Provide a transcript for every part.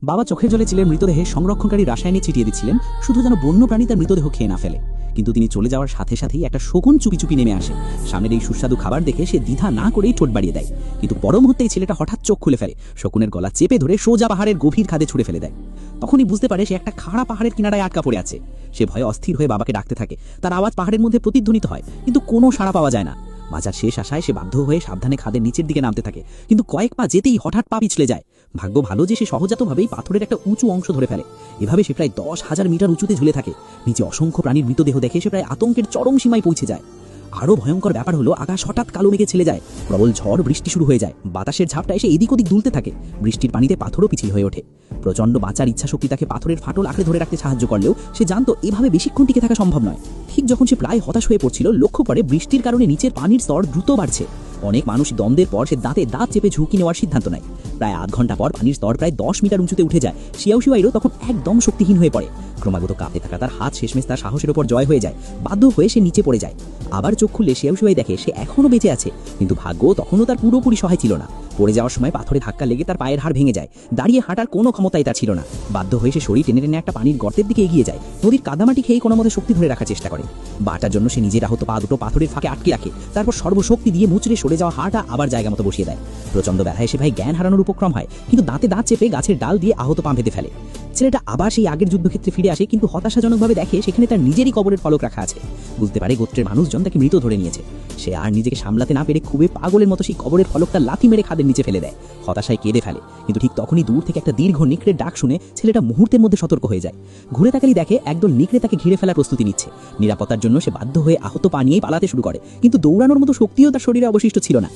বাবা চোখের জলে চিলের মৃতদেহে সংরক্ষণকারী রাসায়নিক ছিটিয়ে দিচ্ছিলেন, শুধু যেন বন্য প্রাণী তার মৃতদেহ খেয়ে না ফেলে। কিন্তু তিনি চলে যাওয়ার সাথে সাথেই একটা শকুন চুপি চুপি নেমে আসে। সামনের এই সুস্বাদু খাবার দেখে সে দ্বিধা না করেই ঠোঁট বাড়িয়ে দেয়। কিন্তু পর মুহূর্তেই ছেলেটা হঠাৎ চোখ খুলে ফেলে, শকুনের গলা চেপে ধরে সোজা পাহাড়ের গভীর খাদে ছুঁড়ে ফেলে দেয়। তখনই বুঝতে পারে সে একটা খাড়া পাহাড়ের কিনারায় আটকা পড়ে আছে। সে ভয়ে অস্থির হয়ে বাবাকে ডাকতে থাকে। তার আওয়াজ পাহাড়ের মধ্যে প্রতিধ্বনিত হয়, কিন্তু কোনো সাড়া পাওয়া যায় না। বাঁচার শেষ আশায় সে বাধ্য হয়ে সাবধানে খাদের নিচের দিকে নামতে থাকে, কিন্তু কয়েক পা যেতেই হঠাৎ পা পিছলে যায়। ভাগ্য ভালো যে সে সহজাতভাবেই পাথরের একটা উঁচু অংশ ধরে ফেলে। এভাবে সে প্রায় 10,000 মিটার উঁচুতে ঝুলে থাকে। নিচে অসংখ্য প্রাণীর মৃতদেহ দেখে সে প্রায় আতঙ্কের চরম সীমায় পৌঁছে যায়। আরও ভয়ঙ্কর ব্যাপার হলো, আকাশ হঠাৎ কালো মেঘে ছেলে যায়। প্রবল ঝড় বৃষ্টি শুরু হয়ে যায়। বাতাসের ঝাপটা এসে এদিক ওদিক দুলতে থাকে। বৃষ্টির পানিতে পাথরও পিছিল হয়ে ওঠে। প্রচণ্ড বাঁচার ইচ্ছাশক্তি তাকে পাথরের ফাটল আঁকড়ে ধরে রাখতে সাহায্য করলেও সে জানতো এভাবে বেশিক্ষণ টিকে থাকা সম্ভব নয়। ঠিক যখন সে প্রায় হতাশ হয়ে পড়ছিল, লক্ষ্য করে বৃষ্টির কারণে নিচের পানির স্তর দ্রুত বাড়ছে। অনেক মানুষ দ্বন্দ্বের পর সে দাঁতে দাঁত চেপে ঝুঁকি নেওয়ার সিদ্ধান্ত নেয়। প্রায় আধ ঘন্টা পর পানির স্তর প্রায় 10 মিটার উঁচুতে উঠে যায়। শিয়াউশিয়াইরও তখন একদম শক্তিহীন হয়ে পড়ে। ক্রমাগত কাঁপতে থাকা তার হাত শেষমেশ তার সাহসের ওপর জয় হয়ে যায়। বাধ্য হয়ে সে নিচে পড়ে যায়। আবার চোখ খুললে শিয়াউশিয়াই দেখে সে এখনও বেঁচে আছে, কিন্তু ভাগ্য তখনও তার পুরোপুরি সহায় ছিল না। পড়ে যাওয়ার সময় পাথরে ধাক্কা লেগে তার পায়ের হাড় ভেঙে যায়। দাঁড়িয়ে হাঁটার কোনো ক্ষমতাই তার ছিল না। বাধ্য হয়ে সে শরীর টেনে টেনে একটা পানির গর্তের দিকে এগিয়ে যায়। নদীর কাদামাটি খেয়ে কোনো মতে শক্তি ধরে রাখার চেষ্টা করে। বাটার জন্য সে নিজের আহত পা দুটো পাথরের ফাঁকে আটকে রাখে। তারপর সর্বশক্তি দিয়ে মুচড়ে সরে যাওয়া হাড়টা আবার জায়গা মতো বসিয়ে দেয়। প্রচণ্ড ব্যথায় সে ভাই জ্ঞান হারানোর উপক্রম হয়, কিন্তু দাঁতে দাঁত চেপে গাছের ডাল দিয়ে আহত পা বেঁধে ফেলে। ছেলেটা আবার সেই আগের যুদ্ধক্ষেত্রে ফিরে আসে, কিন্তু হতাশাজনকভাবে দেখে সেখানে তার নিজেরই কবরের ফলক রাখা আছে। বুঝতে পারে গোত্রের মানুষজন তাকে মৃত ধরে নিয়েছে। সে আর নিজেকে সামলাতে না পেরে খুবই পাগলের মতো সেই কবরের ফলকটা লাথি মেরে খাদের নিচে ফেলে দেয়। হতাশায় কেঁদে ফেলে। কিন্তু ঠিক তখনই দূর থেকে একটা দীর্ঘ নিকড়ের ডাক শুনে ছেলেটা মুহূর্তের মধ্যে সতর্ক হয়ে যায়। ঘুরে তাকালেই দেখে একদল নিকড়ে তাকে ঘিরে ফেলার প্রস্তুতি নিচ্ছে। নিরাপত্তার জন্য সে বাধ্য হয়ে আহত পা নিয়েই পালাতে শুরু করে, কিন্তু দৌড়ানোর মতো শক্তিও তার শরীরে অবশিষ্ট ছিল না।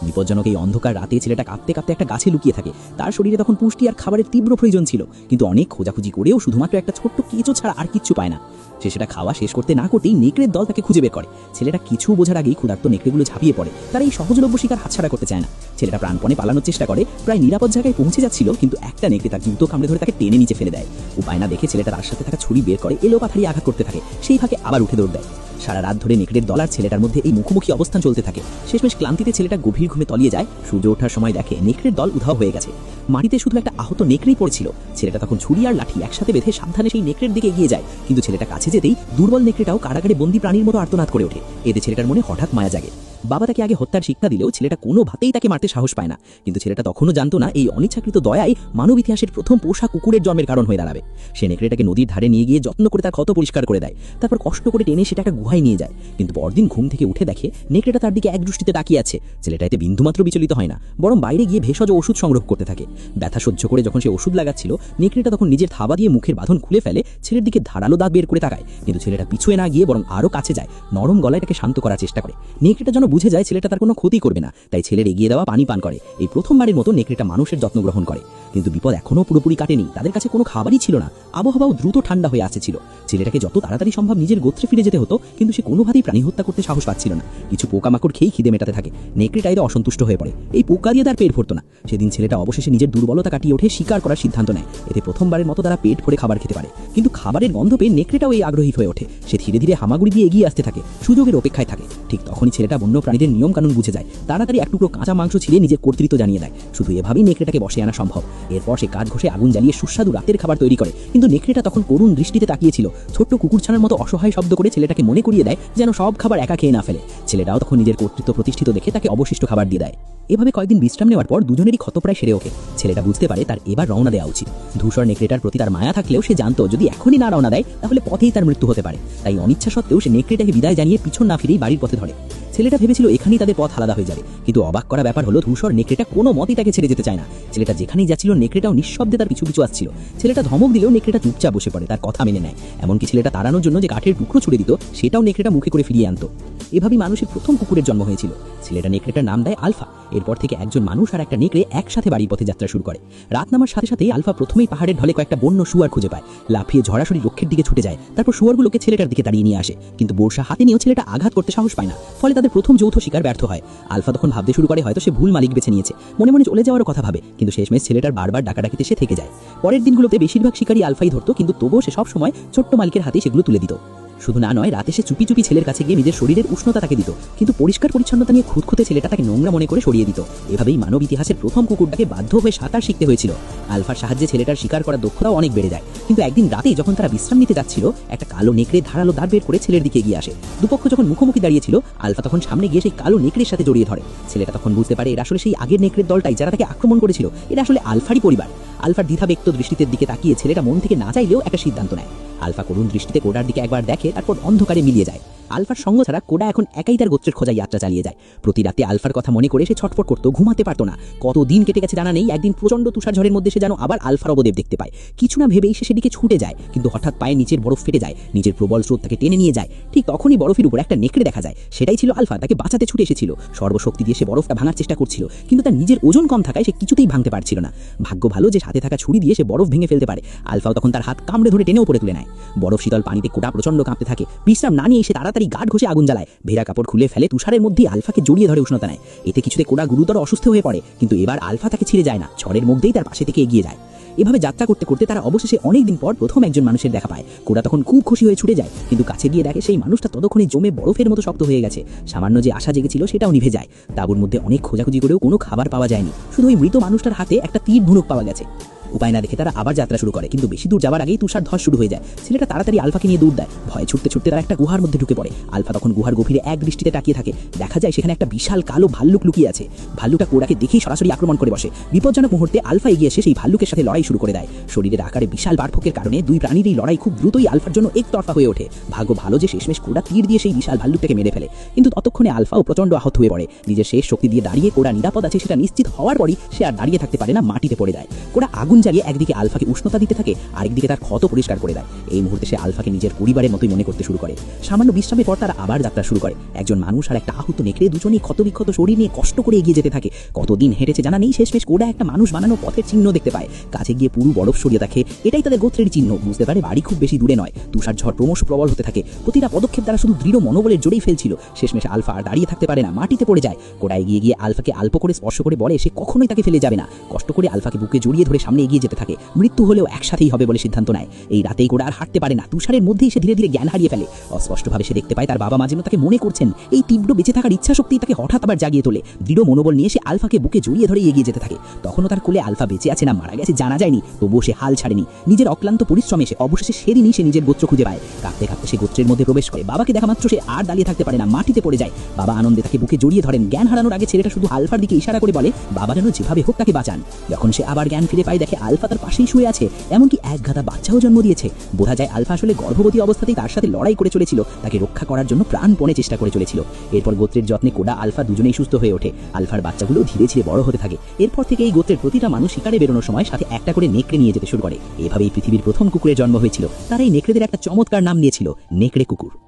বিপজ্জনক এই অন্ধকার রাতে ছেলেটা কাঁপতে কাঁপতে একটা গাছে লুকিয়ে থাকে। তার শরীরে তখন পুষ্টি আর খাবারের তীব্র প্রয়োজন ছিল, কিন্তু অনেক খোঁজাখুঁজি করেও শুধুমাত্র একটা ছোট্ট কেঁচো ছাড়া আর কিচ্ছু পায় না। সে সেটা খাওয়া শেষ করতে না করতেই নেকড়ের দল তাকে খুঁজে বের করে। ছেলেটা কিছু বোঝার আগেই ক্ষুধার্ত নেকড়েগুলো ঝাঁপিয়ে পড়ে। তারা এই সহজলভ্য শিকার হাতছাড়া করতে চায় না। ছেলেটা প্রাণপণে পালানোর চেষ্টা করে। প্রায় নিরাপদ জায়গায় পৌঁছে যাচ্ছিল, কিন্তু একটা নেকড়ে তার জুতো কামড়ে ধরে তাকে টেনে নিচে ফেলে দেয়। উপায় না দেখে ছেলেটা তার সাথে থাকা ছুরি বের করে এলোপাথারি আঘাত করতে থাকে। সেই ফাঁকে আবার উঠে দৌড় দেয়। সারা রাত ধরে নেকড়ের দল আর ছেলেটার মধ্যে এই মুখোমুখি অবস্থান চলতে থাকে। শেষমেশ ক্লান্তিতে ছেলেটা গভীর ঘুমে তলিয়ে যায়। সূর্য ওঠার সময় দেখে নেকড়ের দল উধাও হয়ে গেছে। মাটিতে শুধু একটা আহত নেকড়েই পড়েছিল। ছেলেটা তখন ছুরি আর লাঠি একসাথে বেঁধে সাবধানে সেই নেকড়ের দিকে এগিয়ে যায়, কিন্তু ছেলেটা কাছে যেতেই দুর্বল নেকড়েটাও কারাগারে বন্দী প্রাণীর মতো আর্তনাদ করে ওঠে। এতে ছেলেটার মনে হঠাৎ মায়া জাগে। বাবা তাকে আগে হত্যার শিক্ষা দিলেও ছেলেটা কোনোভাবেই তাকে মারতে সাহস পায় না। কিন্তু ছেলেটা তখনও জানতো না এই অনিচ্ছাকৃত দয়াই মানব ইতিহাসের প্রথম পোষা কুকুরের জন্মের কারণ হয়ে দাঁড়াবে। সে নেকড়েটাকে নদীর ধারে নিয়ে গিয়ে যত্ন করে তার ক্ষত পরিষ্কার করে দেয়। তারপর কষ্ট করে টেনে সেটাকে গুহায় নিয়ে যায়। কিন্তু পরদিন ঘুম থেকে উঠে দেখে নেকড়েটা তার দিকে এক দৃষ্টিতে তাকিয়ে আছে। ছেলেটা এতে বিন্দুমাত্র বিচলিত হয় না, বরং বাইরে গিয়ে ভেষজ ওষুধ সংগ্রহ করতে থাকে। ব্যথা সহ্য করে যখন সে ওষুধ লাগাচ্ছিল, নেকড়েটা তখন নিজের থাবা দিয়ে মুখের বাঁধন খুলে ফেলে। ছেলের দিকে ধারালো দাঁত বের করে তাকায়, কিন্তু ছেলেটা পিছুয়ে না গিয়ে বরং আরও কাছে যায়। নরম গলায় তাকে শান্ত করার চেষ্টা করে। নেকড়েটা যেন বুঝে যায় ছেলেটা তার কোনো ক্ষতি করবে না, তাই ছেলের এগিয়ে দেওয়া পানি পান করে। এই প্রথমবারের মতো নেকড়েটা মানুষের যত্ন গ্রহণ করে। কিন্তু বিপদ এখনও পুরোপুরি কাটেনি। তাদের কাছে কোনো খাবারই ছিল না। আবহাওয়াও দ্রুত ঠান্ডা হয়ে আসছিল। ছেলেটাকে যত তাড়াতাড়ি সম্ভব নিজের গোত্রে ফিরে যেতে হতো, কিন্তু সে কোনোভাবেই প্রাণী হত্যা করতে সাহস পাচ্ছিল না। কিছু পোকামাকড় খেয়েই খিদে মেটাতে থাকে। নেকড়েটা এতে অসন্তুষ্ট হয়ে পড়ে। এই পোকা দিয়ে তার পেট ভরতো না। সেদিন ছেলেটা অবশেষে নিজের দুর্বলতা কাটিয়ে ওঠে শিকার করার সিদ্ধান্ত নেয়। এতে প্রথমবারের মতো তারা পেট ভরে খাবার খেতে পারে। কিন্তু খাবারের গন্ধ পেয়ে নেকড়েটাও এই আগ্রহী হয়ে ওঠে। সে ধীরে ধীরে হামাগুড়ি দিয়ে এগিয়ে আসতে থাকে, সুযোগের অপেক্ষায় থাকে। ঠিক তখনই ছেলেটা বন্য প্রাণীদের নিয়ম কানুন বুঝে যায়। তাড়াতাড়ি এক টুকরো কাঁচা মাংস ছিঁড়ে নিজের কর্তৃত্ব জানিয়ে দেয়। শুধু এভাবেই নেকড়েটাকে বসে আনা সম্ভব। এরপর সে কাঠ ঘষে আগুন জ্বালিয়ে সুস্বাদু রাতের খাবার তৈরি করে। কিন্তু নেকড়েটা তখন করুণ দৃষ্টিতে তাকিয়েছিল। ছোট্ট কুকুরছানার মতো অসহায় শব্দ করে ছেলেটাকে মনে করিয়ে দেয় যেন সব খাবার একা খেয়ে না ফেলে। ছেলেটাও তখন নিজের কর্তৃত্ব প্রতিষ্ঠিত দেখে তাকে অবশিষ্ট খাবার দিয়ে দেয়। এভাবে কয়েকদিন বিশ্রাম নেওয়ার পর দুজনেরই ক্ষত প্রায় সেরে ওঠে। ছেলেটা বুঝতে পারে তার এবার রওনা দেওয়া উচিত। ধূসর নেকড়েটার প্রতি তার মায়া থাকলেও সে জানতো যদি এখনই না রওনা দেয় তাহলে পথেই তার মৃত্যু হতে পারে। তাই অনিচ্ছা সত্ত্বেও সে নেকড়েটাকে বিদায় জানিয়ে পিছন না ফিরেই বাড়ির পথে ধরে। ছেলেটা ভেবেছিল এখানেই তাদের পথ আলাদা হয়ে যাবে, কিন্তু অবাক করা ব্যাপার হলো ধূসর নেকড়েটা কোনো মতেই তাকে ছেড়ে যেতে চায় না। ছেলেটা যেখানেই যাচ্ছিল নেকড়েটাও নিঃশব্দে তার পিছু পিছু আসছিল। ছেলেটা ধমক দিলেও নেকড়েটা চুপচাপ বসে পড়ে, তার কথা মেনে নেয়। এমনকি ছেলেটা তাড়ানোর জন্য যে কাঠের টুকরো ছুড়ে দিত সেটাও নেকড়েটা মুখে করে ফিরিয়ে আনতো। এভাবেই মানুষের প্রথম কুকুরের জন্ম হয়েছিল। ছেলেটা নেকড়েটার নাম দেয় আলফা। এরপর থেকে একজন মানুষ আর একটা নেকড়ে একসাথে বাড়ির পথে যাত্রা শুরু করে। রাত নামার সাথে সাথেই আলফা প্রথমেই পাহাড়ের ঢলে কয়েকটা বন্য শুয়ার খুঁজে পায়। লাফিয়ে ঝরাসরি লক্ষ্যের দিকে ছুটে যায়। তারপর শুয়ারগুলোকে ছেলেটার দিকে তাড়িয়ে নিয়ে আসে, কিন্তু বর্ষা হাতে নিয়েও ছেলেটা আঘাত করতে সাহস পায় না। ফলে তাদের প্রথম যৌথ শিকার ব্যর্থ হয়। আলফা তখন ভাবতে শুরু করে হয়তো সে ভুল মালিক বেছে নিয়েছে। মনে মনে চলে যাওয়ার কথা ভাবে, কিন্তু শেষমেশ ছেলেটার বারবার ডাকাডাকিতে সে থেকে যায়। পরের দিনগুলোতে বেশিরভাগ শিকারই আলফাই ধরতো, কিন্তু তবুও সে সব সময় ছোট্ট মালিকের হাতে সেগুলো তুলে দিত। শুধু না নয়, রাতে সে চুপি চুপি ছেলের কাছে গিয়ে নিজের শরীরের উষ্ণতা তাকে দিত, কিন্তু পরিষ্কার পরিচ্ছন্নতা নিয়ে খুঁতখুঁতে ছেলেটা তাকে নোংরা মনে করে সরিয়ে দিত। এভাবেই মানব ইতিহাসের প্রথম কুকুরটাকে বাধ্য হয়ে সাঁতার শিখতে হয়েছিল। আলফার সাহায্যে ছেলেটার শিকার করার দক্ষতাও অনেক বেড়ে যায়। কিন্তু একদিন রাতে যখন তারা বিশ্রাম নিতে যাচ্ছিল, একটা কালো নেকড়ে ধারালো দাঁত বের করে ছেলের দিকে এগিয়ে আসে। দুপক্ষ যখন মুখোমুখি দাঁড়িয়েছিল, আলফা তখন সামনে গিয়ে সেই কালো নেকড়ের সাথে জড়িয়ে ধরে। ছেলেটা তখন বুঝতে পারে এরা আসলে সেই আগের নেকড়ের দলটাই, যারা তাকে আক্রমণ করেছিল। এটা আসলে আলফারই পরিবার। আলফার দ্বিধাব্যক্ত দৃষ্টিতে দিকে তাকিয়ে ছেলেটা মন থেকে না চাইলেও একটা সিদ্ধান্ত নেয়। আলফা করুণ দৃষ্টিতে কোডার দিকে একবার দেখে, তারপর অন্ধকারে মিলিয়ে যায়। আলফার সঙ্গ ছাড়া কোডা এখন একাই তার গোত্রের খোঁজা যাত্রা চালিয়ে যায়। প্রতি রাতে আলফার কথা মনে করে সে ছটফট করতো, ঘুমাতে পারতো না। কতদিন কেটে গেছে জানা নেই। একদিন প্রচন্ড তুষারঝড়ের মধ্যে সে যেন আবার আলফার অবদেব দেখতে পায়। কিছু না ভেবেই সে সেদিকে ছুটে যায়, কিন্তু হঠাৎ পায়ে নিচের বরফ ফেটে যায়। নিজের প্রবল স্রোত তাকে টেনে নিয়ে যায়। ঠিক তখনই বরফের উপর একটা নেকড়ে দেখা যায়। সেটাই ছিল আলফা, তাকে বাঁচাতে ছুটে এসেছিল। সর্বশক্তি দিয়ে সে বরফটা ভাঙার চেষ্টা করছিল, কিন্তু তার নিজের ওজন কম থাকায় সে কিছুতেই ভাঙতে পারছিল না। ভাগ্য ভালো যে সাথে থাকা ছুরি দিয়ে সে বরফ ভেঙে ফেলতে পারে। আলফাও তখন তার হাত কামড়ে ধরে টেনে উপরে তুলে নেয়। বরফ শীতল পানিতে কোডা প্রচন্ড কাঁপতে থাকে। বিশ্রাম না নিয়ে সে তাড়াতাড়ি গাঢ় ঘষে আগুন জ্বালায়। ভেড়া কাপড় খুলে ফেলে, তুষারের মধ্যে আলফাকে জড়িয়ে ধরে উষ্ণতা নেয়। এতে কিছুতে কোডা গুরুতর অসুস্থ হয়ে পড়ে, কিন্তু এবার আলফা তাকে ছেড়ে যায় না। ঝড়ের মধ্যেই তার পাশে থেকে এগিয়ে যায়। এভাবে যাত্রা করতে করতে তারা অবশেষে অনেকদিন পর প্রথম একজন মানুষের দেখা পায়। কোডা তখন খুব খুশি হয়ে ছুটে যায়, কিন্তু কাছে গিয়ে দেখে সেই মানুষটা ততক্ষণে জমে বরফের মতো শক্ত হয়ে গেছে। সামান্য যে আশা জেগেছিল সেটাও নিভে যায়। তাঁবুর মধ্যে অনেক খোঁজাখুঁজি করেও কোনো খাবার পাওয়া যায়নি। শুধু ওই মৃত মানুষটার হাতে একটা তীর ধনুক পাওয়া গেছে। উপায় না দেখে তারা আবার যাত্রা শুরু করে, কিন্তু বেশি দূর যাওয়ার আগেই তুষার ধস শুরু হয়ে যায়। ছেলেটা তাড়াতাড়ি আলফাকে নিয়ে দৌড় দেয়। ভয়ে ছুটতে ছুটতে তারা একটা গুহার মধ্যে ঢুকে পড়ে। আলফা তখন গুহার গভীরে এক দৃষ্টিতে তাকিয়ে থাকে। দেখা যায় সেখানে একটা বিশাল কালো ভাল্লুক লুকিয়ে আছে। ভাল্লুকটা কোডাকে দেখেই সরাসরি আক্রমণ করে বসে। বিপজ্জনক মুহূর্তে আলফা এগিয়ে এসে সেই ভাল্লুকের সাথে লড়াই শুরু করে দেয়। শরীরের আকারে বিশাল বাড়ফোকের কারণে দুই প্রাণীর এই লড়াই খুব দ্রুতই আলফার জন্য একতরফা হয়ে ওঠে। ভাগ্য ভালো যে শেষমেশ কোডা তীর দিয়ে সেই বিশাল ভাল্লুকটাকে মেরে ফেলে, কিন্তু ততক্ষণে আলফাও প্রচন্ড আহত হয়ে পড়ে। নিজের শেষ শক্তি দিয়ে দাঁড়িয়ে কোডা নিরাপদ আছে সেটা নিশ্চিত হওয়ার পরই সে আর দাঁড়িয়ে থাকতে পারে না, মাটিতে পড়ে যায়। কোডা আগুন জ্বালিয়ে একদিকে আলফাকে উষ্ণতা দিতে থাকে, আরেকদিকে তার ক্ষত পরিষ্কার করে দেয়। এই মুহূর্তে সে আলফাকে নিজের পরিবারের মতোই মনে করতে শুরু করে। সামান্য বিশ্রামের পর তারা আবার যাত্রা শুরু করে। একজন মানুষ আর একটা আহত নেকড়ে দুজনেই ক্ষতবিক্ষত শরীর নিয়ে কষ্ট করে এগিয়ে যেতে থাকে। কতদিন হেঁটেছে জানা নেই। শেষমেশ কোডা একটা মানুষ বানানো পথের চিহ্ন দেখতে পায়। কাছে গিয়ে পুরো বরফ সরিয়ে দেখে এটাই তাদের গোত্রের চিহ্ন। বুঝতে পারে বাড়ি খুব বেশি দূরে নয়। তুষার ঝড় ক্রমশ প্রবল হতে থাকে। প্রতিটা পদক্ষেপ দ্বারা শুধু দৃঢ় মনোবলের জোরেই ফেলছিল। শেষমেশ আলফা আর দাঁড়িয়ে থাকতে পারে না, মাটিতে পড়ে যায়। কোডা এগিয়ে গিয়ে আলফাকে অল্প করে স্পর্শ করে বলে সে কখনোই তাকে ফেলে যাবে না। কষ্ট করে আলফাকে বুকে জড়িয়ে ধরে সামনে এগিয়ে যেতে থাকে। মৃত্যু হলেও একসাথেই হবে বলে সিদ্ধান্ত নেয়। এই রাতেই কোডা আর হাঁটতে পারে না। তুষারের মধ্যেই সে ধীরে ধীরে জ্ঞান হারিয়ে ফেলে। অস্পষ্টভাবে সে দেখতে পায় তার বাবা মা যেন তাকে মনে করছেন। এই তীব্র বেঁচে থাকার ইচ্ছা শক্তি তাকে হঠাৎ আবার জাগিয়ে তোলে। দৃঢ় মনোবল নিয়ে সে আলফাকে বুকে জড়িয়ে ধরে এগিয়ে যেতে থাকে। তখনও তার কোলে আলফা বেঁচে আছে না মারা গেছে জানা যায়নি, তবুও সে হাল ছাড়েনি। নিজের অক্লান্ত পরিশ্রমে সে অবশেষে সেদিনই সে নিজের গোত্র খুঁজে পায়। কাঁপতে কাঁপতে সে গোত্রের মধ্যে প্রবেশ করে। বাবাকে দেখা মাত্র সে আর দাঁড়িয়ে থাকতে পারে না, মাটিতে পড়ে যায়। বাবা আনন্দে তাকে বুকে জড়িয়ে ধরেন। জ্ঞান হারানোর আগে ছেলেটা শুধু আলফার দিকে ইশারা করে বলে বাবা যেন যেভাবে হোক তাকে বাঁচান। যখন সে আবার জ্ঞান ফিরে পায় দেখে আলফা তার পাশেই শুয়ে আছে, এমনকি এক গাদা বাচ্চাও জন্ম দিয়েছে। বোঝা যায় আলফা আসলে গর্ভবতী অবস্থাতেই তার সাথে লড়াই করে চলেছিল, তাকে রক্ষা করার জন্য প্রাণপণে চেষ্টা করে চলেছিল। এরপর গোত্রের যত্নে কোডা আলফা দুজনেই সুস্থ হয়ে ওঠে। আলফার বাচ্চাগুলো ধীরে ধীরে বড় হতে থাকে। এরপর থেকে এই গোত্রের প্রতিটা মানুষ শিকারে বেরোনোর সময় সাথে একটা করে নেকড়ে নিয়ে যেতে শুরু করে। এভাবেই পৃথিবীর প্রথম কুকুরের জন্ম হয়েছিল। তারা এই নেকড়েদের একটা চমৎকার নাম দিয়েছিল নেকড়ে কুকুর।